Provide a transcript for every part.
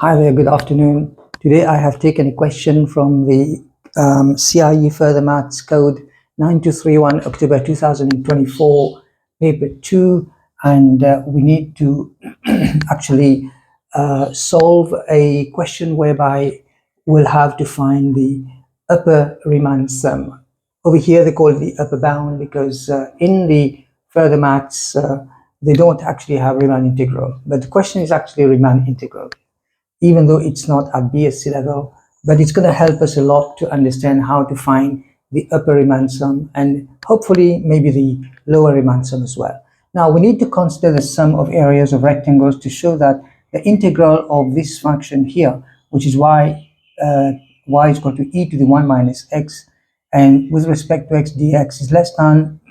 Hi there, good afternoon. Today I have taken a question from the CIE Further Maths Code 9231 October 2024, paper 2, and we need to actually solve a question whereby we'll have to find the upper Riemann sum. Over here they call it the upper bound because in the Further Maths they don't actually have Riemann integral, but the question is actually Riemann integral, even though it's not at BSc level, but it's going to help us a lot to understand how to find the upper Riemann sum and hopefully maybe the lower Riemann sum as well. Now we need to consider the sum of areas of rectangles to show that the integral of this function here, which is y is equal to e to the 1 minus x, and with respect to x dx is less than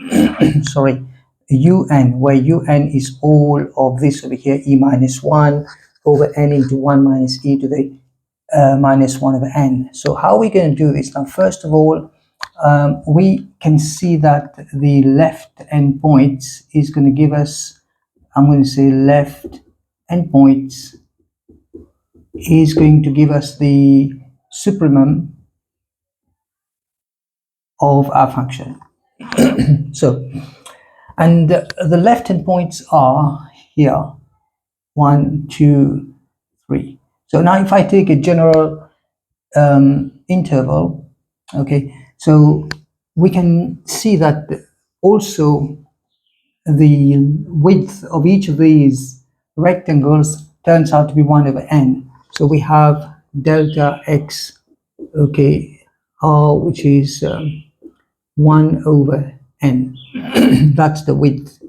sorry, un, where un is all of this over here, e minus 1 over n into 1 minus e to the minus 1 over n. So how are we going to do this? Now, first of all, we can see that the left endpoints is going to give us, I'm going to say left endpoints is going to give us the supremum of our function. So, and the left endpoints are here, 1, 2, 3. So now if I take a general interval, okay, so we can see that also the width of each of these rectangles turns out to be 1 over n. So we have delta x, okay, which is 1 over n. That's the width.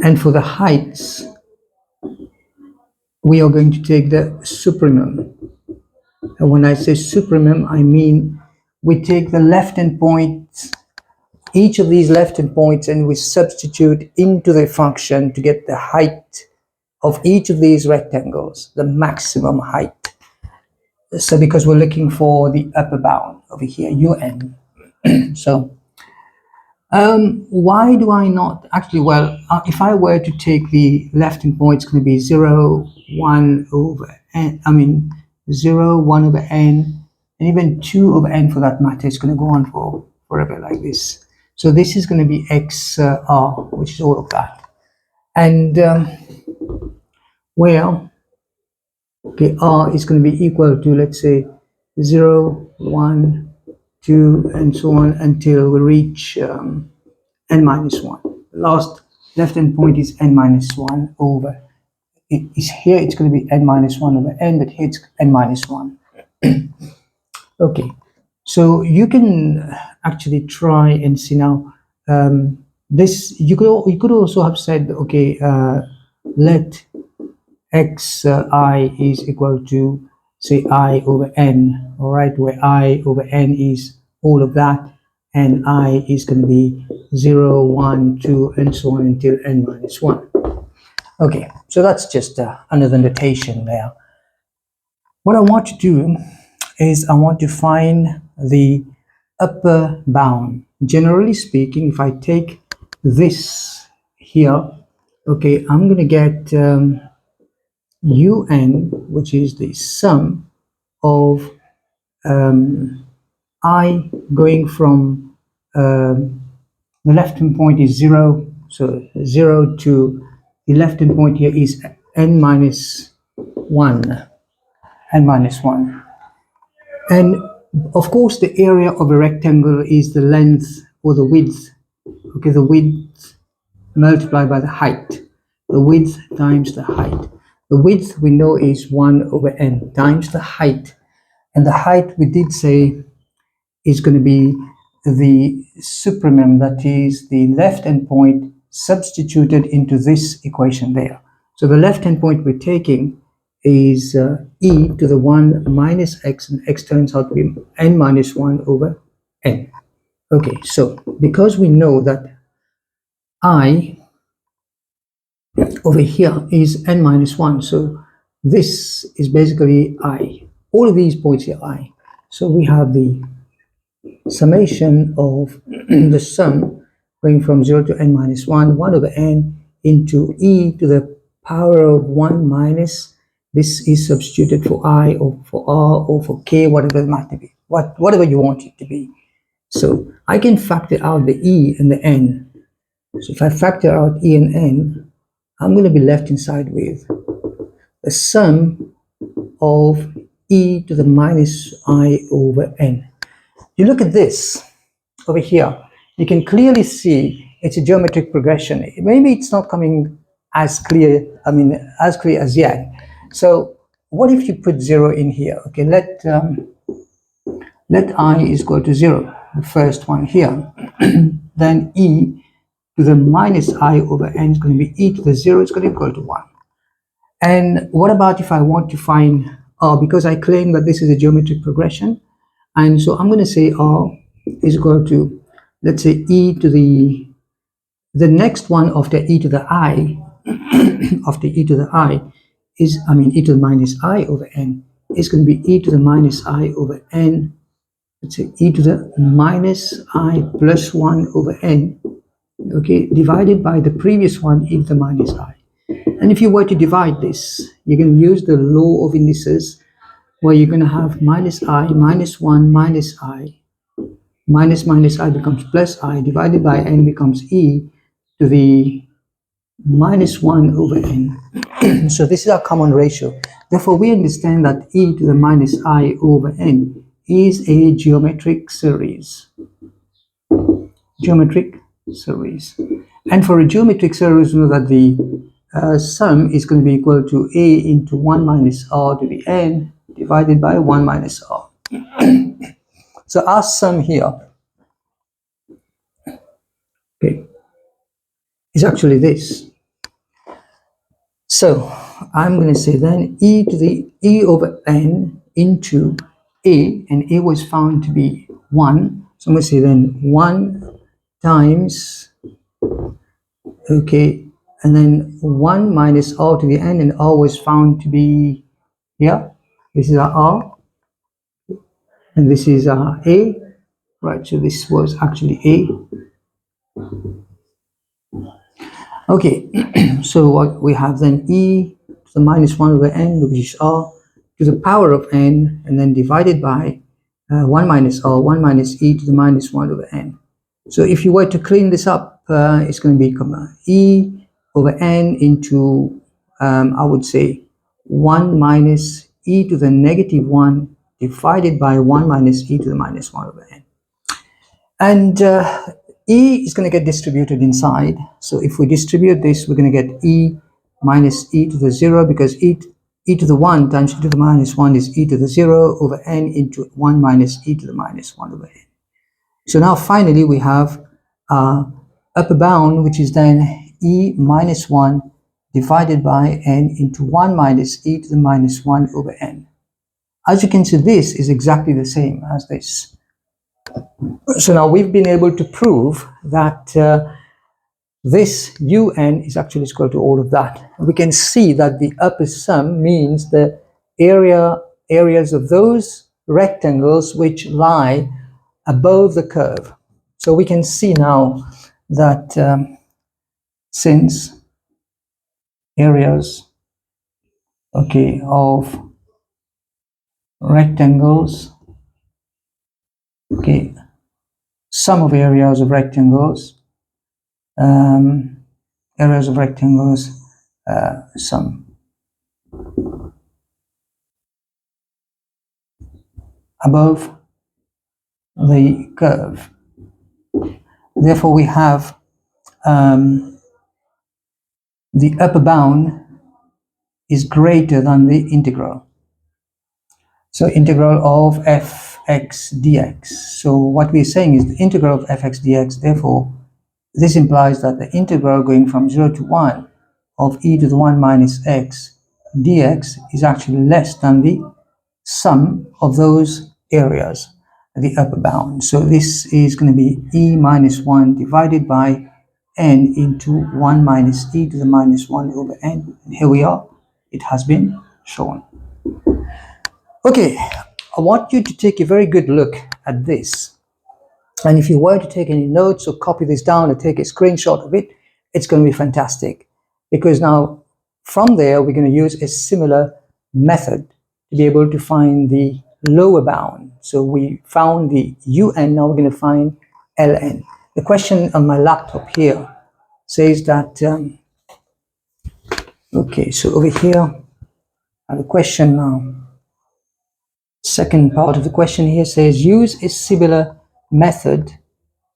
And for the heights, we are going to take the supremum. And when I say supremum, I mean we take the left endpoints, each of these left endpoints, and we substitute into the function to get the height of each of these rectangles, the maximum height. So because we're looking for the upper bound over here, un. So why do I not actually, well, if I were to take the left endpoint, it's going to be 0, 1 over n, 0, 1 over n, and even 2 over n for that matter. It's going to go on for forever like this. So this is going to be x r, which is all of that. And where, okay, r is going to be equal to, let's say, 0, 1, 2, and so on until we reach n minus 1. The last left endpoint is n minus 1 over. It is here, it's going to be n minus 1 over n, but here it's n minus 1. Okay, so you can actually try and see now. This you could also have said, okay, let x I is equal to, say, I over n, all right, where I over n is all of that, and I is going to be 0, 1, 2, and so on until n minus 1. Okay, so that's just another notation there. What I want to do is I want to find the upper bound. Generally speaking, if I take this here, okay, I'm going to get un, which is the sum of I going from the left hand point is 0, so 0 to the left hand point here is n minus 1, n minus 1. And of course the area of a rectangle is the length or the width, okay, the width multiplied by the height, the width times the height. The width we know is 1 over n times the height, and the height we did say is going to be the supremum, that is the left hand point substituted into this equation there. So the left hand point we're taking is e to the 1 minus x, and x turns out to be n minus 1 over n. Okay, so because we know that I over here is n minus 1, so this is basically I. All of these points here I. So we have the summation of the sum going from 0 to n minus 1, 1 over n into e to the power of 1 minus This is substituted for I or for R or for K, whatever it might be, whatever you want it to be. So I can factor out the E and the N. So if I factor out E and N, I'm going to be left inside with the sum of E to the minus I over N. You look at this over here, you can clearly see it's a geometric progression. Maybe it's not coming as clear, as clear as yet. So what if you put 0 in here? Okay, let I is equal to 0, the first one here. Then E to the minus I over N is going to be E to the 0, it's going to equal to 1. And what about if I want to find R? Because I claim that this is a geometric progression, and so I'm going to say R is equal to, let's say, E to the next one after E to the I, after E to the I is, E to the minus I over N is going to be E to the minus I over N, let's say E to the minus I plus 1 over N, okay, divided by the previous one, E to the minus I. And if you were to divide this, you can use the law of indices, where you're going to have minus I, minus 1, minus I, minus I becomes plus I, divided by N becomes E to the minus 1 over N. So this is our common ratio. Therefore, we understand that E to the minus I over N is a geometric series. Geometric series. And for a geometric series, we know that the sum is going to be equal to A into 1 minus R to the N divided by 1 minus R. So our sum here, okay, is actually this. So I'm going to say then E to the E over N into A, and A was found to be 1. So I'm going to say then 1 times, okay, and then 1 minus R to the N, and R was found to be here. This is our R, and this is our A, right? So this was actually A. Okay, so what we have then E to the minus 1 over N, which is R, to the power of N, and then divided by 1 minus R, 1 minus E to the minus 1 over N. So if you were to clean this up, it's going to be E over N into, I would say, 1 minus E to the negative 1 divided by 1 minus E to the minus 1 over N. And E is going to get distributed inside. So if we distribute this, we're going to get E minus E to the 0, because E to the 1 times E to the minus 1 is E to the 0 over N into 1 minus E to the minus 1 over N. So now finally we have upper bound, which is then E minus 1 divided by N into 1 minus E to the minus 1 over N. As you can see, this is exactly the same as this. So now we've been able to prove that this UN is actually equal to all of that. We can see that the upper sum means the areas of those rectangles which lie above the curve. So we can see now that since areas, okay, of rectangles, okay, sum of areas of rectangles, sum above the curve. Therefore, we have the upper bound is greater than the integral. So integral of fx dx. So what we're saying is the integral of fx dx, therefore, this implies that the integral going from 0 to 1 of e to the 1 minus x dx is actually less than the sum of those areas, the upper bound. So this is going to be e minus 1 divided by n into 1 minus e to the minus 1 over n. And here we are. It has been shown. Okay, I want you to take a very good look at this. And if you were to take any notes or copy this down or take a screenshot of it, it's going to be fantastic. Because now, from there, we're going to use a similar method to be able to find the lower bound. So we found the un, now we're going to find ln. The question on my laptop here says that, okay, so over here, I have a question now. Second part of the question here says, use a similar method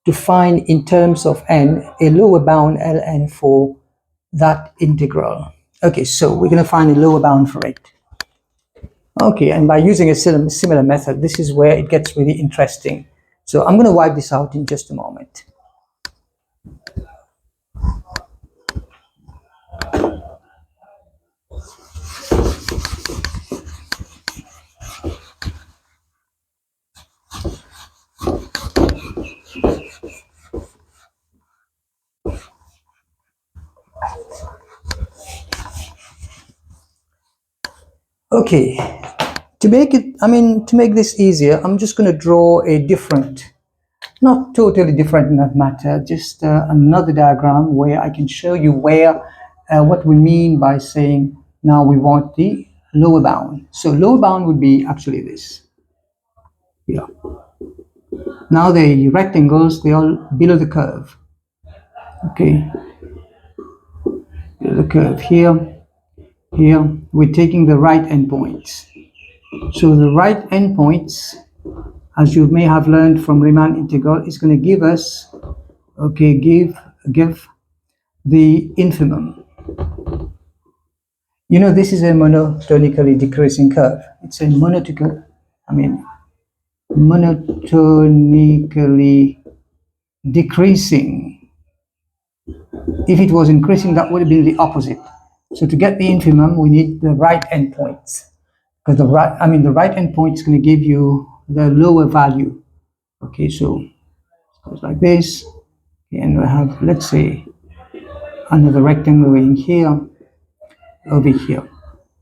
to find in terms of n a lower bound ln for that integral. Okay, so we're going to find a lower bound for it. Okay, and by using a similar method, this is where it gets really interesting. So I'm going to wipe this out in just a moment. Okay, to make this easier, I'm just going to draw a different, not totally different in that matter, just another diagram where I can show you what we mean by saying now we want the lower bound. So lower bound would be actually this. Yeah. Now the rectangles, they are below the curve. Okay. Below the curve here. Here we're taking the right endpoints. So the right endpoints, as you may have learned from Riemann integral, is going to give us, okay, give the infimum. You know, this is a monotonically decreasing curve. It's a monotonically decreasing. If it was increasing, that would have been the opposite. So to get the infimum, we need the right endpoints, because the right endpoint is going to give you the lower value. Okay, so it goes like this, and we have, let's say, another rectangle going here, over here,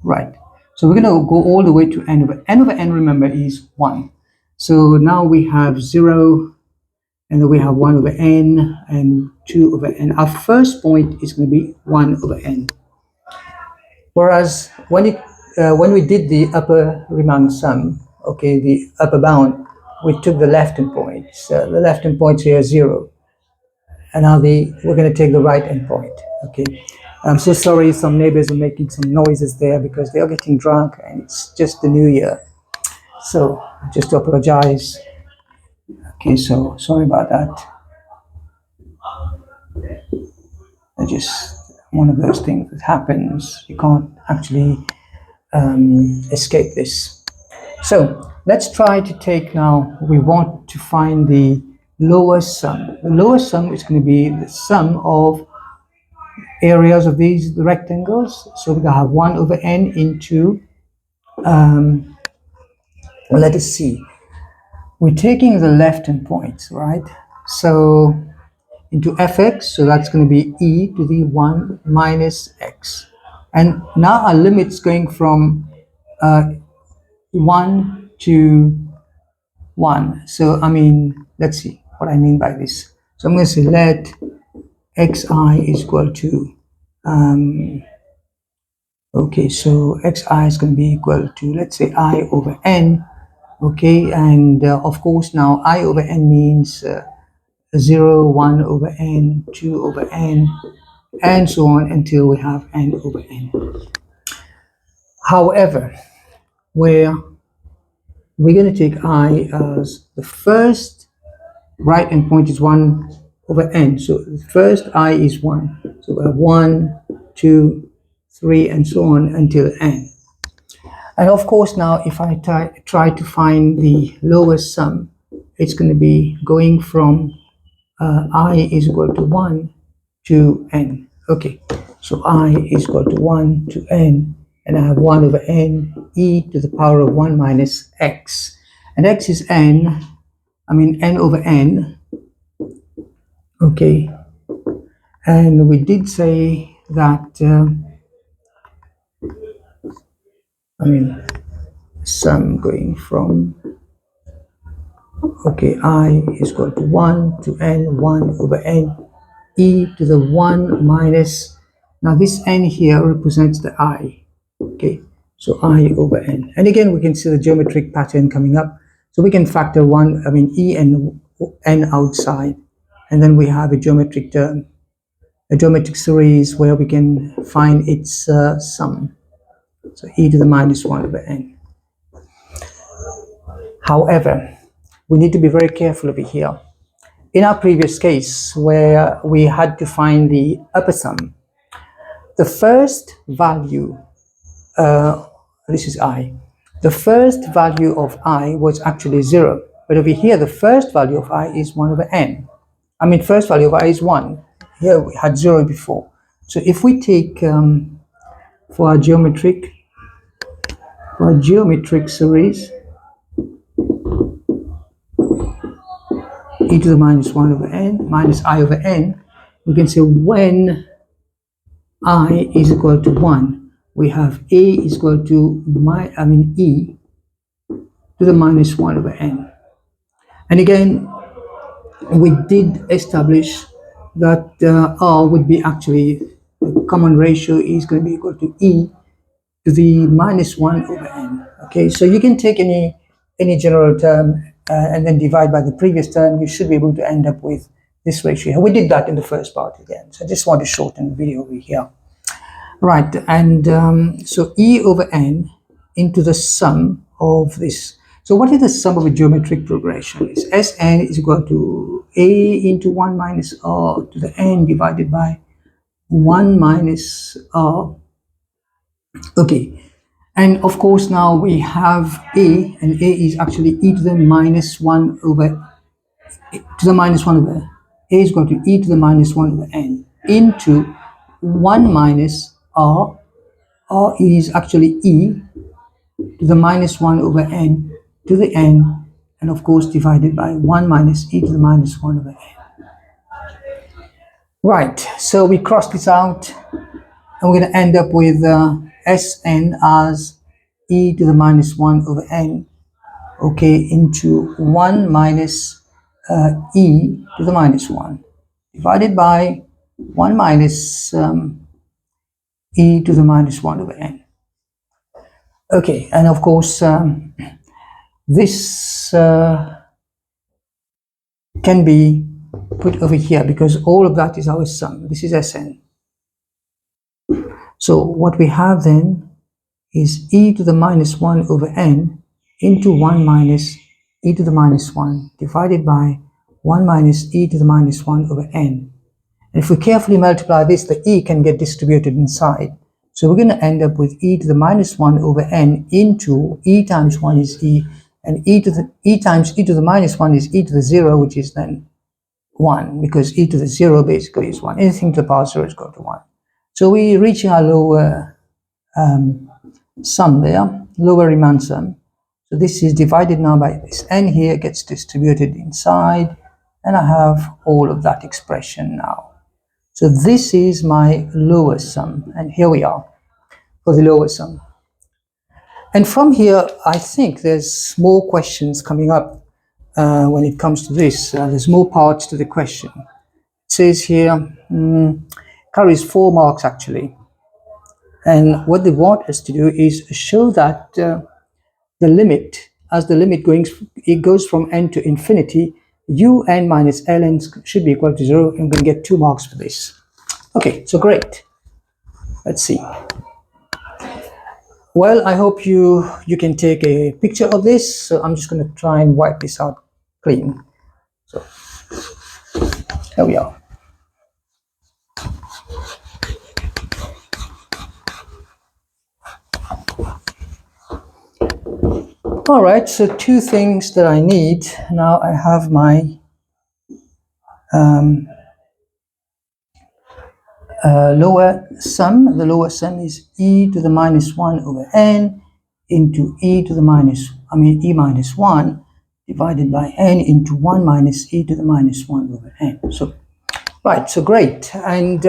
right? So we're going to go all the way to n over n. Remember, is 1. So now we have 0, and then we have 1 over n and 2 over n. Our first point is going to be 1 over n. Whereas when we did the upper Riemann sum, okay, the upper bound, we took the left endpoint. So the left endpoint here is 0. And now we're going to take the right endpoint. Okay. I'm so sorry, some neighbors are making some noises there because they are getting drunk and it's just the new year. So just to apologize. Okay, so sorry about that. One of those things that happens. You can't actually escape this. So let's try to take now, we want to find the lower sum. The lower sum is going to be the sum of areas of these rectangles. So we're going to have 1 over n into, let us see, we're taking the left endpoints, right? So into fx, so that's going to be e to the 1 minus x. And now our limit's going from 1 to 1. So let's see what I mean by this. So I'm going to say let xi is equal to, okay, so xi is going to be equal to, let's say, I over n. Okay, and of course now I over n means 0, 1 over n, 2 over n, and so on until we have n over n. However, where we're going to take I as the first right endpoint is 1 over n. So the first I is 1. So we have 1, 2, 3, and so on until n. And of course now if I try to find the lowest sum, it's going to be going from I is equal to 1 to n. Okay, so I is equal to 1 to n, and I have 1 over n e to the power of 1 minus x. And x is n over n. Okay, and we did say that, sum going from, okay, I is equal to 1 to n, 1 over n, e to the 1 minus, now this n here represents the I. Okay, So I over n. And again, we can see the geometric pattern coming up. So we can factor e and n outside. And then we have a geometric term, a geometric series where we can find its sum. So e to the minus 1 over n. However, we need to be very careful over here. In our previous case, where we had to find the upper sum, the first value, this is I, the first value of I was actually 0. But over here, the first value of I is 1 over n. I mean, first value of I is 1. Here we had 0 before. So if we take, for a geometric series, e to the minus 1 over n minus I over n, we can say when I is equal to 1, we have A is equal to E to the minus 1 over n. And again, we did establish that R would be actually, the common ratio is going to be equal to E to the minus 1 over n. Okay, so you can take any general term and then divide by the previous term. You should be able to end up with this ratio. We did that in the first part again, so I just want to shorten the video over here. Right, and so E over n into the sum of this. So what is the sum of a geometric progression? Is Sn is equal to A into 1 minus R to the n divided by 1 minus R. Okay, and of course now we have A, and A is actually e to the minus 1 over, A is equal to e to the minus 1 over n into 1 minus R. R is actually e to the minus 1 over n to the n, and of course divided by 1 minus e to the minus 1 over n. Right, so we cross this out, and we're going to end up with Sn as e to the minus 1 over n, okay, into 1 minus e to the minus 1 divided by 1 minus e to the minus 1 over n. Okay, and of course this can be put over here because all of that is our sum. This is Sn. So what we have then is e to the minus 1 over n into 1 minus e to the minus 1 divided by 1 minus e to the minus 1 over n. And if we carefully multiply this, the e can get distributed inside. So we're going to end up with e to the minus 1 over n into e times 1 is e, and e times e to the minus 1 is e to the 0, which is then 1, because e to the 0 basically is 1. Anything to the power 0 is equal to 1. So we're reaching our lower sum there, lower Riemann sum. So this is divided now by this n here, gets distributed inside, and I have all of that expression now. So this is my lower sum, and here we are for the lower sum. And from here, I think there's more questions coming up when it comes to this. There's more parts to the question. It says here, carries 4 marks actually. And what they want us to do is show that the limit, as the limit it goes from n to infinity, un minus ln should be equal to 0. I'm going to get 2 marks for this. Okay, so great. Let's see. Well, I hope you can take a picture of this. So I'm just going to try and wipe this out clean. So there we are. All right, so 2 things that I need. Now I have my lower sum. The lower sum is e to the minus 1 over n into e minus 1 divided by n into 1 minus e to the minus 1 over n. So, right, so great. And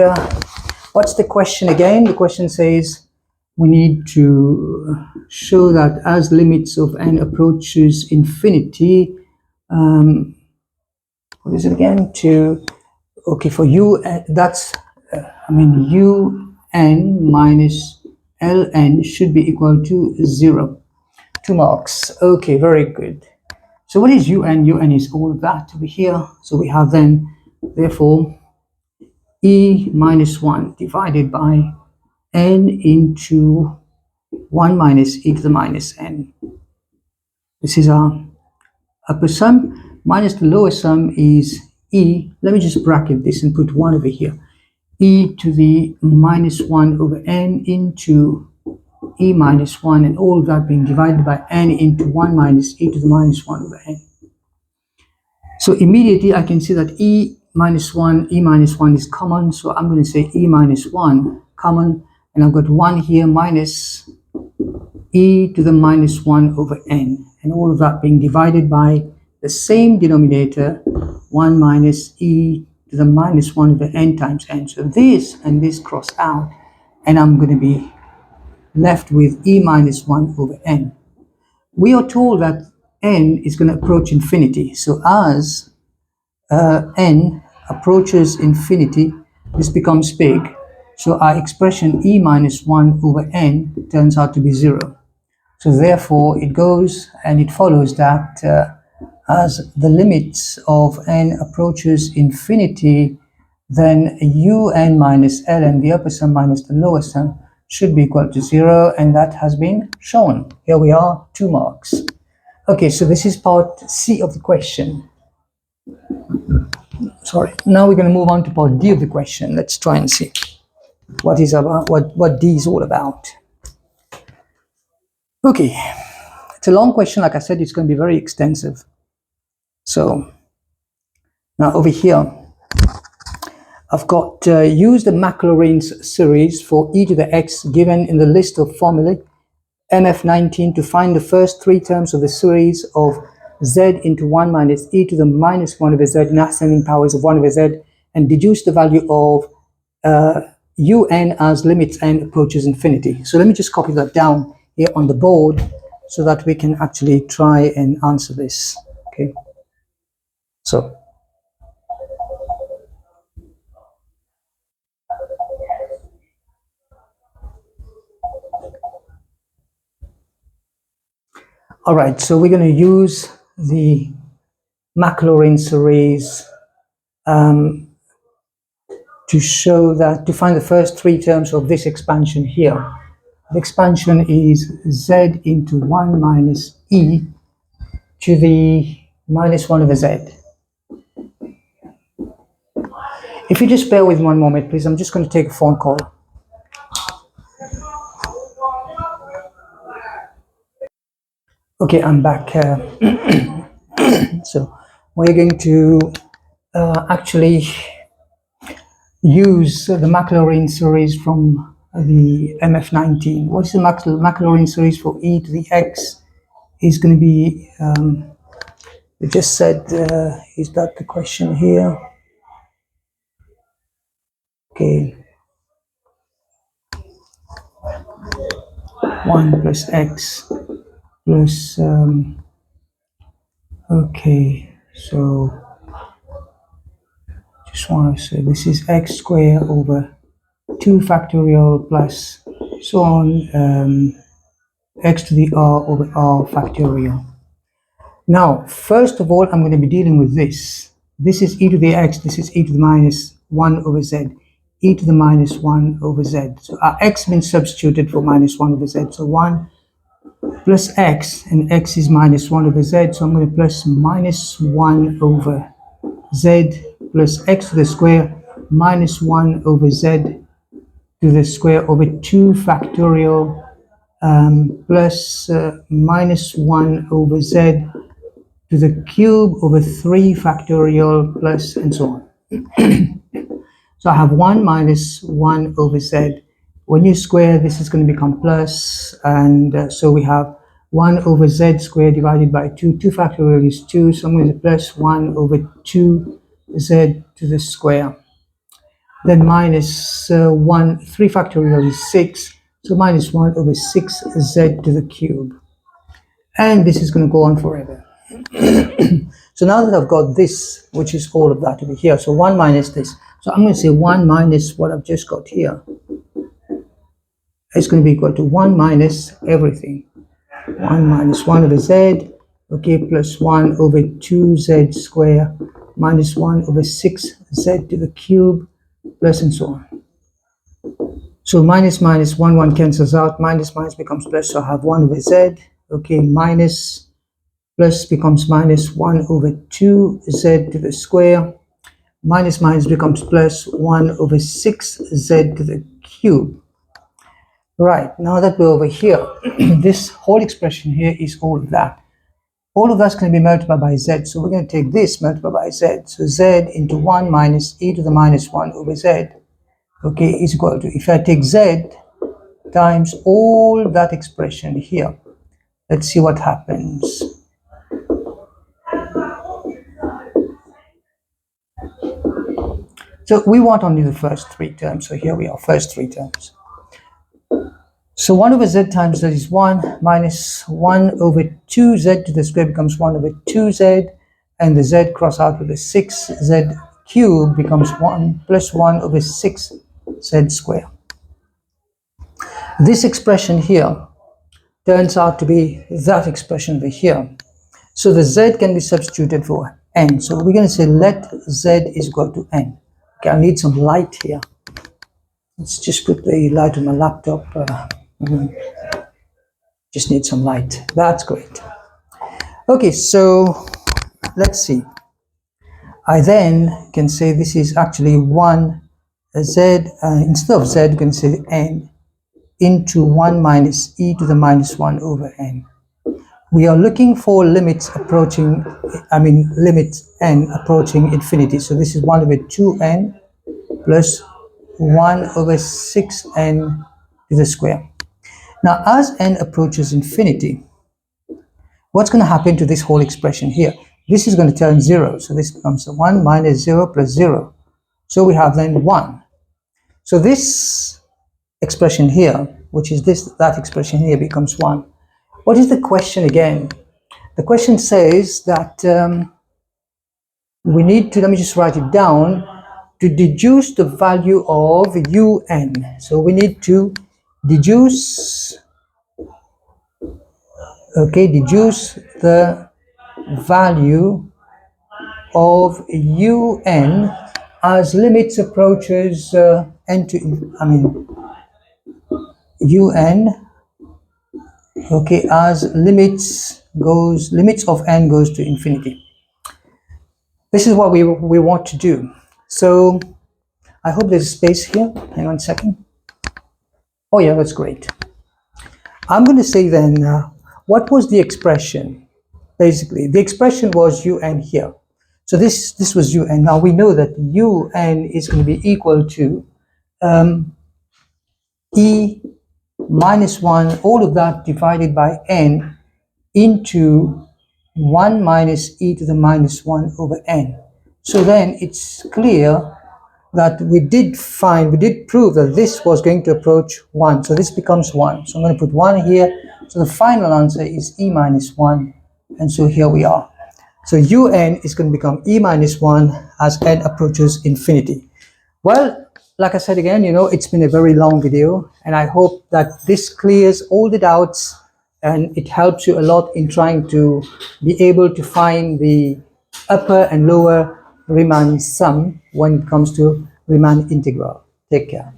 what's the question again? The question says we need to show that as limits of n approaches infinity, what is it again? Okay, for u, that's un minus ln should be equal to 0. 2 marks. Okay, very good. So what is un? Un is all of that over here. So we have then, therefore, e minus 1 divided by n into 1 minus e to the minus n. This is our upper sum, minus the lower sum is e. Let me just bracket this and put 1 over here. E to the minus 1 over n into e minus 1, and all of that being divided by n into 1 minus e to the minus 1 over n. So immediately I can see that e minus 1 is common, so I'm going to say e minus 1 common, and I've got 1 here minus e to the minus 1 over n, and all of that being divided by the same denominator, 1 minus e to the minus 1 over n times n. So this and this cross out, and I'm going to be left with e minus 1 over n. We are told that n is going to approach infinity. So as n approaches infinity, this becomes big. So our expression e minus 1 over n turns out to be 0. So therefore it goes and it follows that as the limits of n approaches infinity, then un minus ln, the upper sum minus the lower sum, should be equal to 0, and that has been shown. Here we are, 2 marks. Okay, so this is part C of the question. Sorry. Now we're going to move on to part D of the question. Let's try and see what D is all about. Okay, it's a long question. Like I said, it's going to be very extensive. So now over here, I've got use the Maclaurin's series for e to the x given in the list of formulae MF19 to find the first 3 terms of the series of z into 1 minus e to the minus 1 over z in ascending powers of 1 over z, and deduce the value of un as limits n approaches infinity. So let me just copy that down here on the board so that we can actually try and answer this. Okay, so all right, so we're going to use the Maclaurin series to show that, to find the first 3 terms of this expansion here. The expansion is z into 1 minus e to the minus 1 over z. If you just bear with me 1 moment, please, I'm just going to take a phone call. Okay, I'm back. So we're going to actually use the Maclaurin series from the MF19. What is the Maclaurin series for e to the x? Is going to be, we just said, is that the question here? Okay. 1 plus x plus, okay, so just want to say this is x squared over 2 factorial plus so on, x to the r over r factorial. Now, first of all, I'm going to be dealing with this. This is e to the x, this is e to the minus 1 over z, e to the minus 1 over z. So our x been substituted for minus 1 over z. So 1 plus x, and x is minus 1 over z. So I'm going to plus minus 1 over z plus x to the square minus 1 over z to the square over 2 factorial plus minus 1 over z to the cube over 3 factorial plus and so on. So I have 1 minus 1 over z. When you square, this is going to become plus, and so we have 1 over z squared divided by 2. 2 factorial is 2, so I'm going to plus 1 over 2 z to the square. Then minus 1, 3 factorial is 6, so minus 1 over 6 z to the cube. And this is going to go on forever. So now that I've got this, which is all of that over here, so 1 minus this. So I'm going to say 1 minus what I've just got here. is going to be equal to 1 minus everything. 1 minus 1 over z, okay, plus 1 over 2z square minus 1 over 6z to the cube, plus and so on. So minus minus 1 1 cancels out, minus minus becomes plus, so I have 1 over z, okay, minus plus becomes minus 1 over 2z to the square, minus minus becomes plus 1 over 6z to the cube. Right, now that we're over here, this whole expression here is all of that. All of that's going to be multiplied by z, so we're going to take this multiplied by z. So z into 1 minus e to the minus 1 over z, okay, is equal to, if I take z times all that expression here, let's see what happens. So we want only the first three terms, so here we are, first three terms. So 1 over z times z is 1, minus 1 over 2z to the square becomes 1 over 2z, and the z cross out with the 6z cube becomes 1 plus 1 over 6z square. This expression here turns out to be that expression over here. So the z can be substituted for n. So we're going to say let z is equal to n. Okay, I need some light here. Let's just put the light on my laptop. Just need some light. That's great. Okay, so let's see. I then can say this is actually 1 z, instead of z, you can say n into 1 minus e to the minus 1 over n. We are looking for limits approaching, limit n approaching infinity. So this is 1 over 2n plus 1 over 6n to the square. Now, as n approaches infinity, what's going to happen to this whole expression here? This is going to turn 0. So this becomes 1 minus 0 plus 0. So we have then 1. So this expression here, which is that expression here, becomes 1. What is the question again? The question says that we need to, let me just write it down, to deduce the value of un. So we need to deduce, okay, deduce the value of un as limits approaches n to, un, okay, as limits of n goes to infinity. This is what we want to do. So I hope there's space here. Hang on a second. Oh yeah, that's great. I'm going to say then, what was the expression? Basically, the expression was un here. So this was un. Now we know that un is going to be equal to e minus 1, all of that divided by n into 1 minus e to the minus 1 over n. So then it's clear that we did prove that this was going to approach 1. So this becomes 1. So I'm going to put 1 here. So the final answer is e minus 1. And so here we are. So un is going to become e minus 1 as n approaches infinity. Well, like I said again, it's been a very long video, and I hope that this clears all the doubts and it helps you a lot in trying to be able to find the upper and lower Riemann sum when it comes to Riemann integral. Take care.